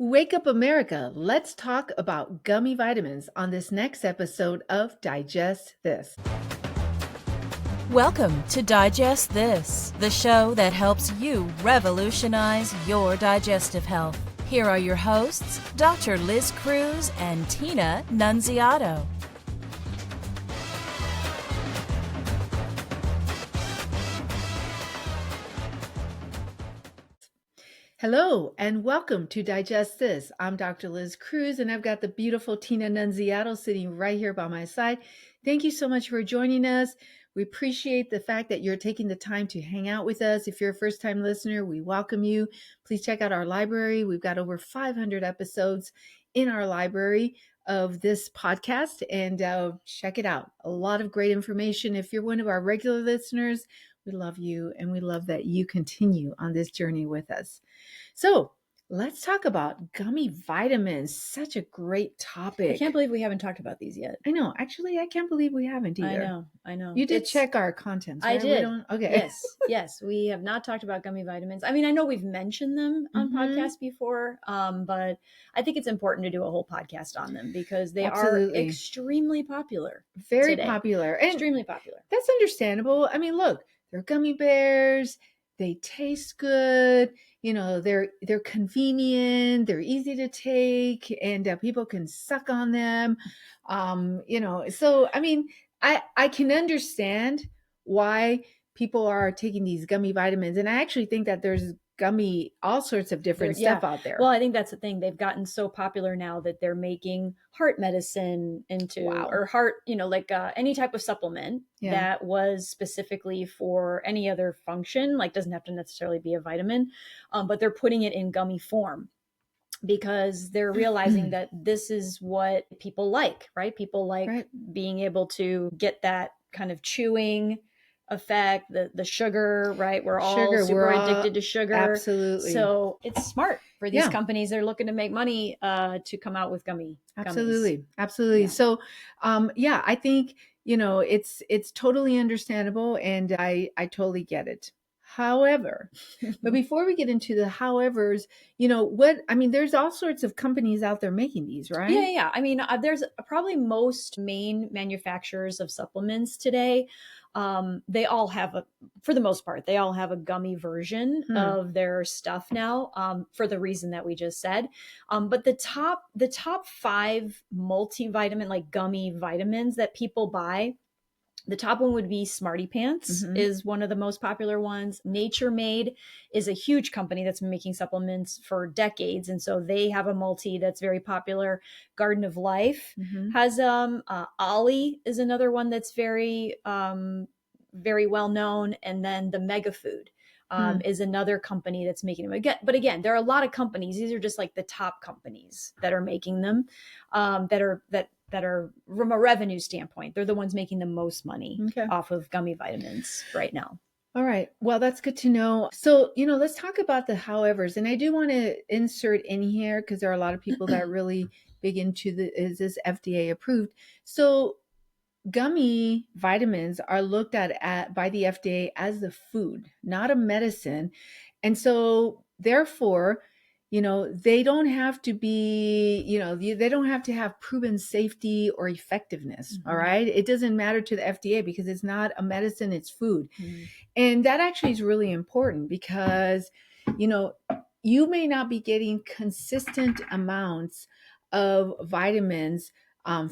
Wake up, America. Let's talk about gummy vitamins on this next episode of Digest This. Welcome to Digest This, the show that helps you revolutionize your digestive health. Here are your hosts, Dr. Liz Cruz and Tina Nunziato. Hello and welcome to Digest This. I'm Dr. Liz Cruz and I've got the beautiful Tina Nunziato sitting right here by my side. Thank you so much for joining us. We appreciate the fact that you're taking the time to hang out with us. If you're a first-time listener, we welcome you. Please check out our library. We've got over 500 episodes in our library of this podcast and check it out. A lot of great information. If you're one of our regular listeners, we love you and we love that you continue on this journey with us. So let's talk about gummy vitamins. Such a great topic. I can't believe we haven't talked about these yet. I know. Actually, I can't believe we haven't either. I know. You did check our contents, right? I did. Okay. Yes. We have not talked about gummy vitamins. I mean, I know we've mentioned them on podcasts before, but I think it's important to do a whole podcast on them because they are extremely popular. Very today. popular. And extremely popular. That's understandable. I mean, look, they're gummy bears. They taste good. You know, they're convenient. They're easy to take, and people can suck on them. So I mean, I can understand why people are taking these gummy vitamins, and I actually think that there's all sorts of different stuff out there. Well, I think that's the thing. They've gotten so popular now that they're making heart medicine into, or heart, like any type of supplement that was specifically for any other function, like doesn't have to necessarily be a vitamin, but they're putting it in gummy form because they're realizing that this is what people like, right? People like being able to get that kind of chewing effect, the sugar, right? We're all super addicted to sugar. Absolutely. So it's smart for these companies. They're looking to make money to come out with gummies. Absolutely. Yeah. So, I think, it's totally understandable and I totally get it. However, but before we get into the howevers, there's all sorts of companies out there making these, right? Yeah. I mean, there's probably most main manufacturers of supplements today. They all have for the most part, they all have a gummy version of their stuff now, for the reason that we just said. But the top 5 multivitamin, like gummy vitamins that people buy, the top one would be Smarty Pants is one of the most popular ones. Nature Made is a huge company that's been making supplements for decades. And so they have a multi that's very popular. Garden of Life has, Ollie is another one that's very, very well known. And then the Mega Food is another company that's making them. Again, there are a lot of companies. These are just like the top companies that are making them, that are from a revenue standpoint. They're the ones making the most money off of gummy vitamins right now. All right. Well, that's good to know. So, let's talk about the howevers. And I do want to insert in here because there are a lot of people that are really big into is this FDA approved. So gummy vitamins are looked at by the FDA as the food, not a medicine. And so therefore, they don't have to be, they don't have to have proven safety or effectiveness. All right. It doesn't matter to the FDA because it's not a medicine, it's food. And that actually is really important because, you may not be getting consistent amounts of vitamins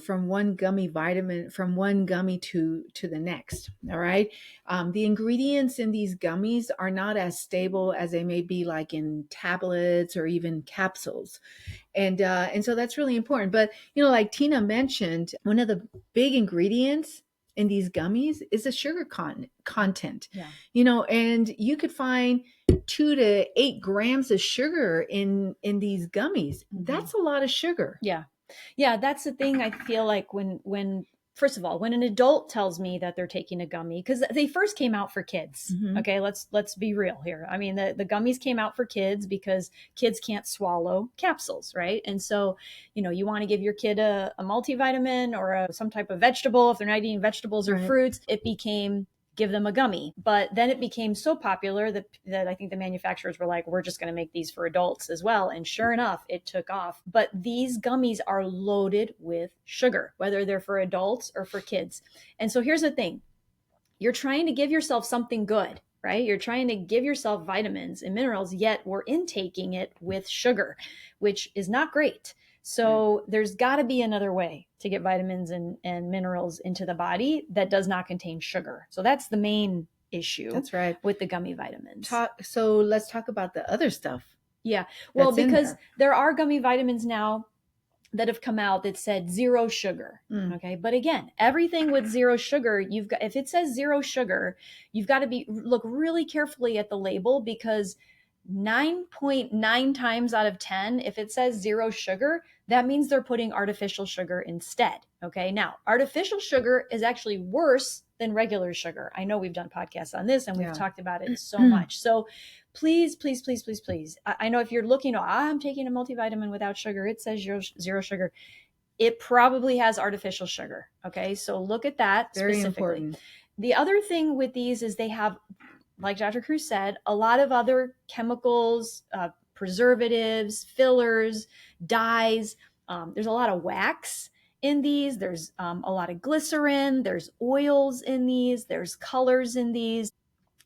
from one gummy to the next. All right. The ingredients in these gummies are not as stable as they may be like in tablets or even capsules. And so that's really important. But, like Tina mentioned, one of the big ingredients in these gummies is the sugar content, and you could find 2 to 8 grams of sugar in these gummies. That's a lot of sugar. Yeah, that's the thing. I feel like when first of all, when an adult tells me that they're taking a gummy, because they first came out for kids. Okay, let's be real here. I mean, the gummies came out for kids because kids can't swallow capsules, right? And so, you want to give your kid a multivitamin or some type of vegetable if they're not eating vegetables or fruits. It became give them a gummy. But then it became so popular that I think the manufacturers were like, we're just going to make these for adults as well. And sure enough, it took off. But these gummies are loaded with sugar, whether they're for adults or for kids. And so here's the thing. You're trying to give yourself something good, right? You're trying to give yourself vitamins and minerals, yet we're intaking it with sugar, which is not great. So there's got to be another way to get vitamins and minerals into the body that does not contain sugar. So that's the main issue. That's right. With the gummy vitamins. So let's talk about the other stuff. Yeah. Well, because there are gummy vitamins now that have come out that said 0 sugar. Okay. But again, everything with 0 sugar, if it says 0 sugar, you've got to look really carefully at the label, because 9.9 times out of 10, if it says 0 sugar, that means they're putting artificial sugar instead. Okay. Now, artificial sugar is actually worse than regular sugar. I know we've done podcasts on this and we've talked about it so much. So please, please, please, please, please. I know if you're looking, I'm taking a multivitamin without sugar, it says 0 sugar. It probably has artificial sugar. Okay. So look at that. Very specifically. important. The other thing with these is they have, like Dr. Cruz said, a lot of other chemicals, preservatives, fillers, dyes. There's a lot of wax in these. There's a lot of glycerin. There's oils in these. There's colors in these,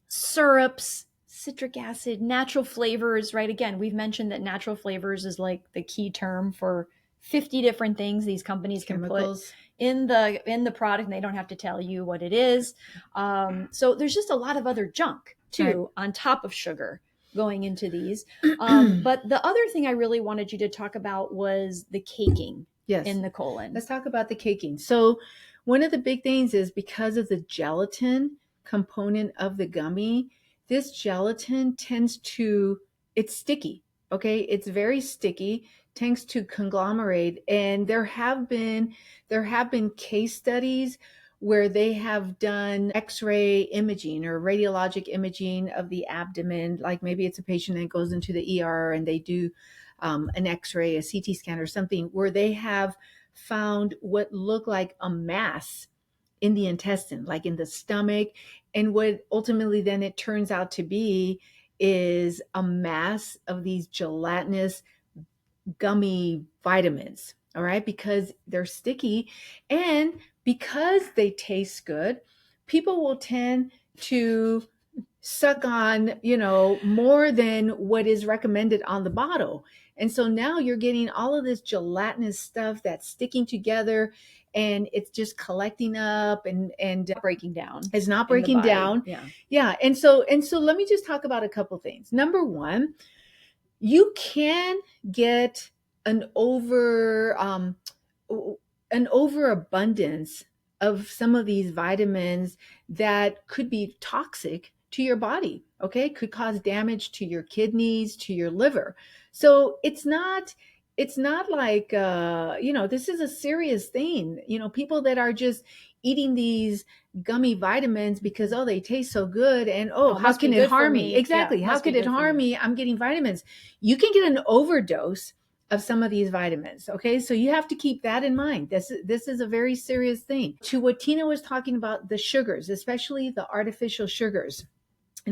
syrups, citric acid, natural flavors, right? Again, we've mentioned that natural flavors is like the key term for 50 different things these companies can put in the product, and they don't have to tell you what it is. So there's just a lot of other junk too, on top of sugar going into these. But the other thing I really wanted you to talk about was the caking in the colon. Let's talk about the caking. So one of the big things is because of the gelatin component of the gummy, this gelatin it's sticky. Okay. It's very sticky, tends to conglomerate. And there have been case studies where they have done x-ray imaging or radiologic imaging of the abdomen. Like maybe it's a patient that goes into the ER and they do an x-ray, a CT scan or something, where they have found what looked like a mass in the intestine, like in the stomach. And what ultimately then it turns out to be is a mass of these gelatinous gummy vitamins. All right. Because they're sticky and because they taste good, people will tend to suck on, more than what is recommended on the bottle. And so now you're getting all of this gelatinous stuff that's sticking together and it's just collecting up and breaking down. It's not breaking down. Yeah. And so let me just talk about a couple things. Number one, you can get an overabundance of some of these vitamins that could be toxic to your body. Okay. Could cause damage to your kidneys, to your liver. So it's not like, this is a serious thing. People that are just eating these gummy vitamins because, they taste so good. And, how can it harm me? Exactly. Yeah, how could it harm me? I'm getting vitamins. You can get an overdose of some of these vitamins. Okay. So you have to keep that in mind. This is a very serious thing. To what Tina was talking about, the sugars, especially the artificial sugars.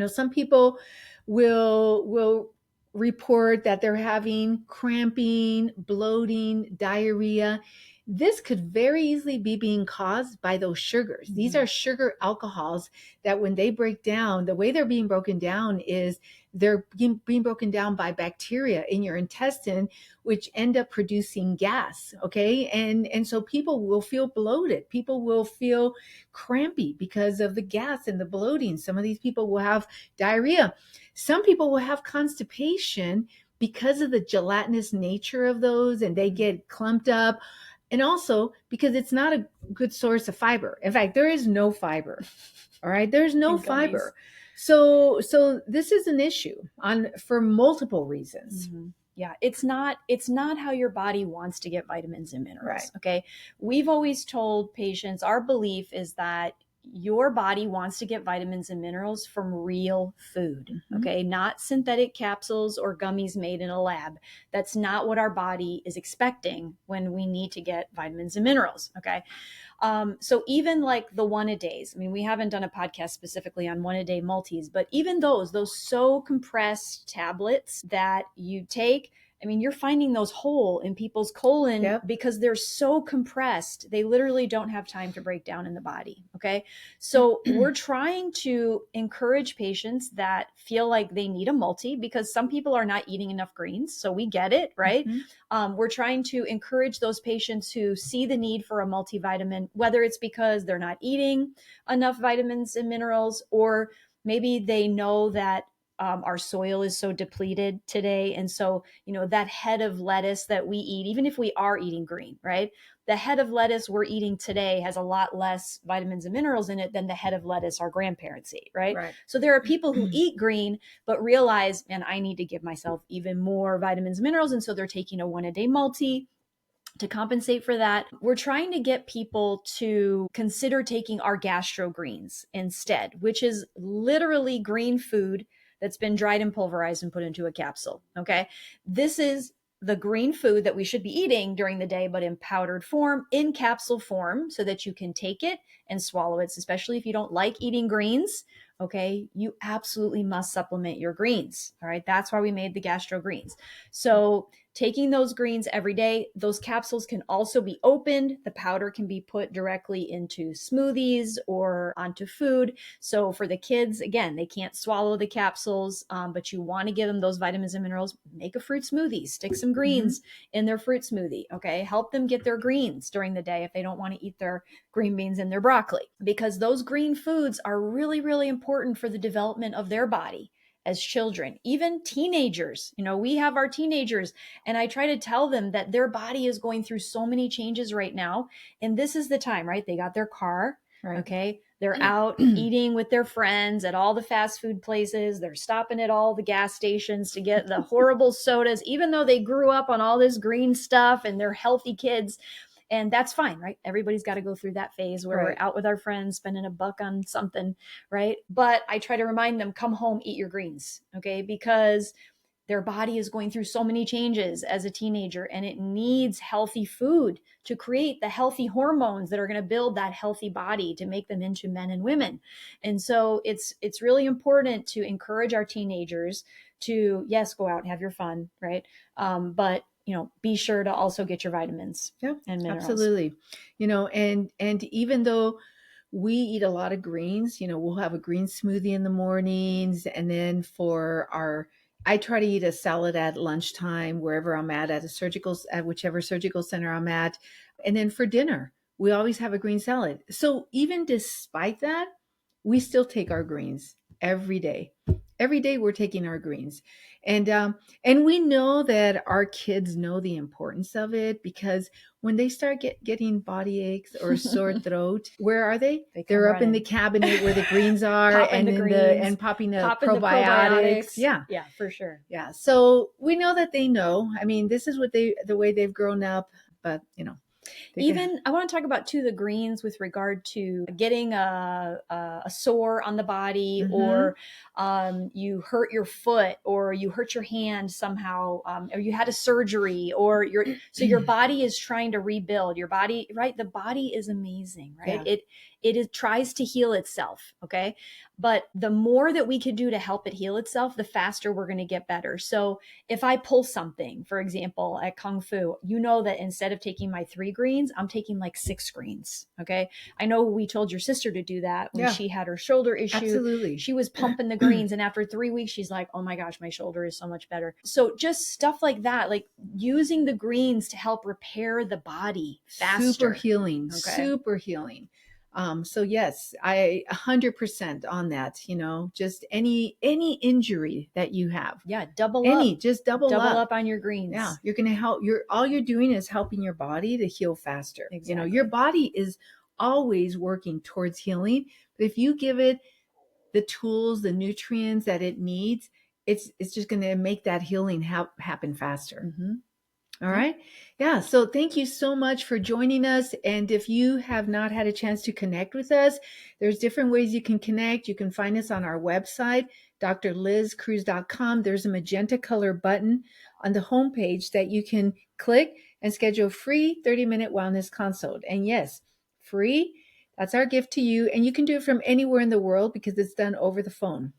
Some people will report that they're having cramping, bloating, diarrhea. This could very easily be being caused by those sugars. Mm-hmm. These are sugar alcohols that when they break down, the way they're being broken down is they're being broken down by bacteria in your intestine, which end up producing gas. Okay. And so people will feel bloated. People will feel crampy because of the gas and the bloating. Some of these people will have diarrhea. Some people will have constipation because of the gelatinous nature of those, and they get clumped up. And also because it's not a good source of fiber. In fact, there is no fiber. All right. There's no fiber. So this is an issue for multiple reasons. Mm-hmm. Yeah. It's not how your body wants to get vitamins and minerals. Right. Okay. We've always told patients, our belief is that your body wants to get vitamins and minerals from real food, Mm-hmm. okay? Not synthetic capsules or gummies made in a lab. That's not what our body is expecting when we need to get vitamins and minerals, okay? So even like the 1-a-days, I mean, we haven't done a podcast specifically on 1-a-day multis, but even those so compressed tablets that you take, I mean, you're finding those whole in people's colon. Yep. Because they're so compressed. They literally don't have time to break down in the body. Okay. So we're trying to encourage patients that feel like they need a multi, because some people are not eating enough greens. So we get it, right? Mm-hmm. We're trying to encourage those patients who see the need for a multivitamin, whether it's because they're not eating enough vitamins and minerals, or maybe they know that our soil is so depleted today. And so, that head of lettuce that we eat, even if we are eating green, right? The head of lettuce we're eating today has a lot less vitamins and minerals in it than the head of lettuce our grandparents eat, right? So there are people who eat green, but realize, man, I need to give myself even more vitamins and minerals. And so they're taking a 1-a-day multi to compensate for that. We're trying to get people to consider taking our gastro greens instead, which is literally green food that's been dried and pulverized and put into a capsule. Okay. This is the green food that we should be eating during the day, but in powdered form, in capsule form, so that you can take it and swallow it, especially if you don't like eating greens. Okay. You absolutely must supplement your greens. All right. That's why we made the gastro greens. So taking those greens every day, those capsules can also be opened. The powder can be put directly into smoothies or onto food. So for the kids, again, they can't swallow the capsules, but you want to give them those vitamins and minerals. Make a fruit smoothie, stick some greens in their fruit smoothie. Okay. Help them get their greens during the day if they don't want to eat their green beans and their broccoli, because those green foods are really, really important for the development of their body as children, even teenagers. We have our teenagers, and I try to tell them that their body is going through so many changes right now. And this is the time, right? They got their car. Right. Okay. They're out eating with their friends at all the fast food places. They're stopping at all the gas stations to get the horrible sodas, even though they grew up on all this green stuff and they're healthy kids. And that's fine, right? Everybody's got to go through that phase where we're out with our friends, spending $1 on something, right? But I try to remind them, come home, eat your greens, okay? Because their body is going through so many changes as a teenager, and it needs healthy food to create the healthy hormones that are going to build that healthy body to make them into men and women. And so it's really important to encourage our teenagers to, yes, go out and have your fun, right? But be sure to also get your vitamins and minerals. Absolutely. And even though we eat a lot of greens, we'll have a green smoothie in the mornings. And then I try to eat a salad at lunchtime, wherever I'm at whichever surgical center I'm at. And then for dinner, we always have a green salad. So even despite that, we still take our greens every day. Every day we're taking our greens. And we know that our kids know the importance of it, because when they start getting body aches or sore throat, where are they? They're up in the cabinet where the greens are, and popping the probiotics. Yeah. Yeah, for sure. Yeah. So we know that they know. I mean, this is the way they've grown up, but I want to talk about too the greens with regard to getting a sore on the body, or you hurt your foot, or you hurt your hand somehow, or you had a surgery, or your body is trying to rebuild your body, right? The body is amazing, right? Yeah. It tries to heal itself. Okay. But the more that we can do to help it heal itself, the faster we're going to get better. So if I pull something, for example, at Kung Fu, that instead of taking my 3 greens, I'm taking like 6 greens. Okay. I know we told your sister to do that when she had her shoulder issue. Absolutely. She was pumping the greens. And after 3 weeks, she's like, oh my gosh, my shoulder is so much better. So just stuff like that, like using the greens to help repair the body faster. Super healing. Okay. Super healing. So yes, I 100% on that, just any injury that you have. Yeah. Double up on your greens. Yeah. You're going to help all you're doing is helping your body to heal faster. Exactly. Your body is always working towards healing, but if you give it the tools, the nutrients that it needs, it's just going to make that healing happen faster. Mm-hmm. All right. Yeah. So thank you so much for joining us. And if you have not had a chance to connect with us, there's different ways you can connect. You can find us on our website, drlizcruz.com. There's a magenta color button on the homepage that you can click and schedule a free 30-minute wellness consult. And yes, free. That's our gift to you. And you can do it from anywhere in the world because it's done over the phone.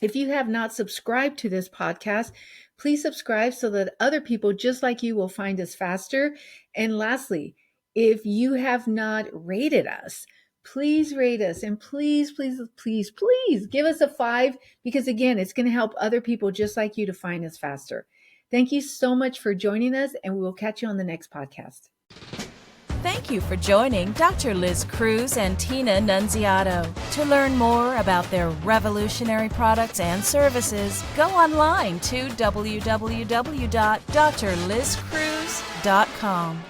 If you have not subscribed to this podcast, please subscribe so that other people just like you will find us faster. And lastly, if you have not rated us, please rate us and please, please, please, please give us a 5 because again, it's going to help other people just like you to find us faster. Thank you so much for joining us and we will catch you on the next podcast. Thank you for joining Dr. Liz Cruz and Tina Nunziato. To learn more about their revolutionary products and services, go online to www.drlizcruz.com.